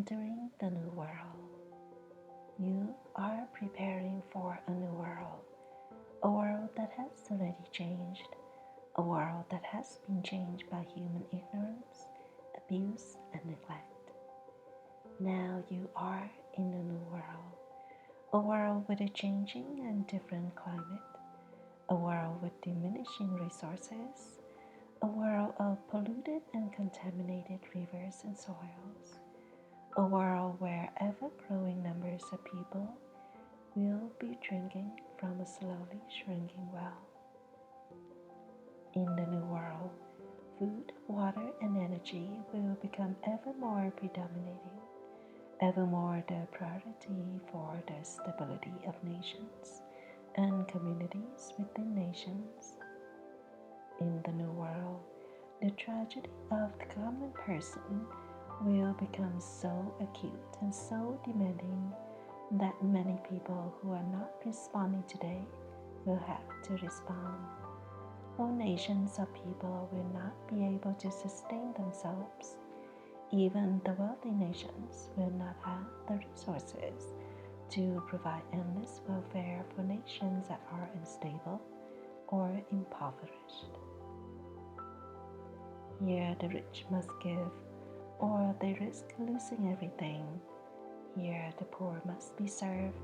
entering the new world. You are preparing for a new world, a world that has already changed, a world that has been changed by human ignorance, abuse, and neglect. Now you are in a new world, a world with a changing and different climate, a world with diminishing resources, a world of polluted and contaminated rivers and soils, a world where ever-growing numbers of people will be drinking from a slowly shrinking well. In the new world, food, water, and energy will become ever more predominating, ever more the priority for the stability of nations and communities within nations. In the new world, the tragedy of the common person will become so acute and so demanding that many people who are not responding today will have to respond. Whole nations of people will not be able to sustain themselves. Even the wealthy nations will not have the resources to provide endless welfare for nations that are unstable or impoverished. Here the rich must give, or they risk losing everything. Here the poor must be served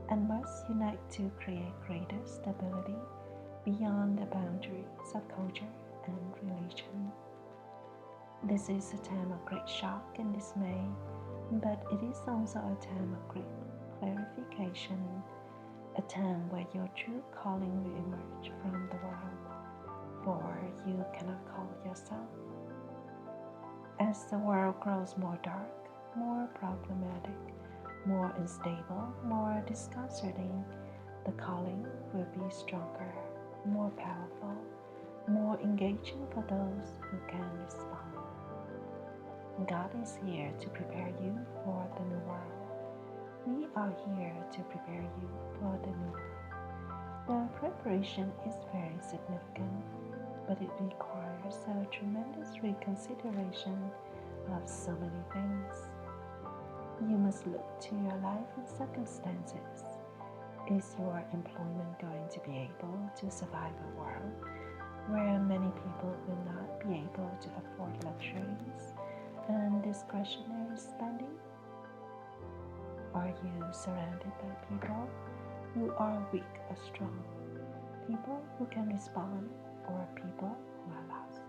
and must unite to create greater stability beyond the boundaries of culture and religion. This is a time of great shock and dismay, but it is also a time of great clarification, a time where your true calling will emerge from the world, for you cannot call yourself. As the world grows more dark, more problematic, more unstable, more disconcerting, the calling will be stronger, more powerful, more engaging for those who can respond. God is here to prepare you for the new world. We are here to prepare you for the new world. The preparation is very significant, but it requires a tremendous reconsideration of so many things. You must look to your life and circumstances. Is your employment going to be able to survive a world where many people will not be able to afford luxuries and discretionary spending? Are you surrounded by people who are weak or strong, people who can respond, or people who are lost?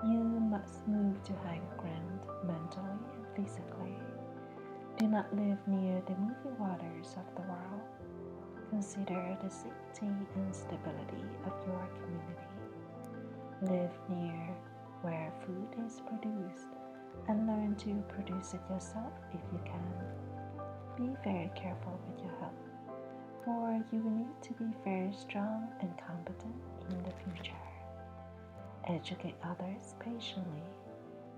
You must move to higher ground mentally and physically. Do not live near the moving waters of the world. Consider the safety and stability of your community. Live near where food is produced and learn to produce it yourself if you can. Be very careful with your health, for you will need to be very strong and competent in the future. Educate others patiently.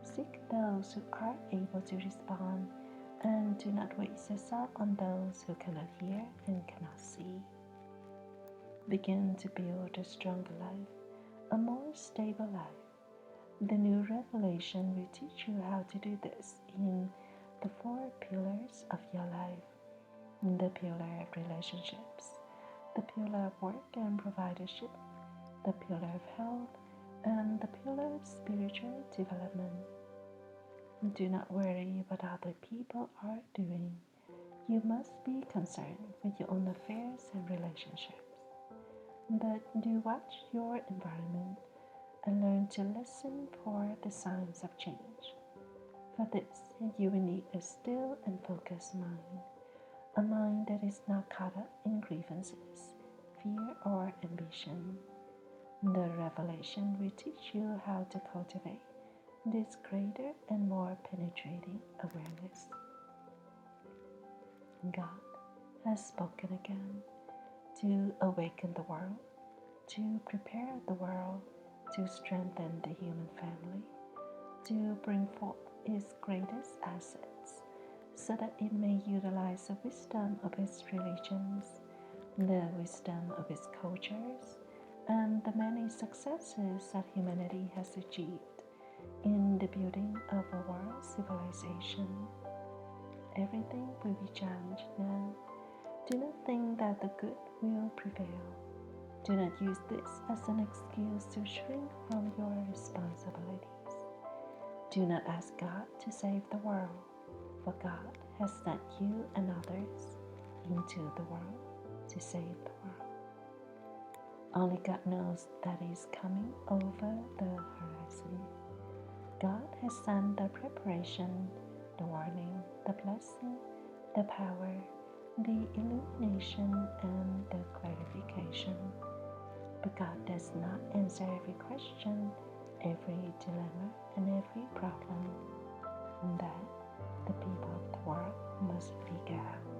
Seek those who are able to respond, and do not waste yourself on those who cannot hear and cannot see. Begin to build a stronger life, a more stable life. The new revelation will teach you how to do this in the 4 pillars of your life. The pillar of relationships, the pillar of work and providership, the pillar of health, and the pillar of spiritual development. Do not worry what other people are doing. You must be concerned with your own affairs and relationships. But do watch your environment and learn to listen for the signs of change. For this, you will need a still and focused mind, a mind that is not caught up in grievances, fear, or ambition. The revelation will teach you how to cultivate this greater and more penetrating awareness. God has spoken again to awaken the world, to prepare the world, to strengthen the human family, to bring forth its greatest assets, so that it may utilize the wisdom of its religions, the wisdom of its cultures, and the many successes that humanity has achieved in the building of a world civilization. civilization. Everything will be changed now. Do not think that the good will prevail. Do not use this as an excuse to shrink from your responsibilities. Do not ask God to save the world, for God has sent you and others into the world to save the world. Only God knows that is coming over the horizon. God has sent the preparation, the warning, the blessing, the power, the illumination, and the clarification. But God does not answer every question, every dilemma, and every problem that the people of the world must figure out.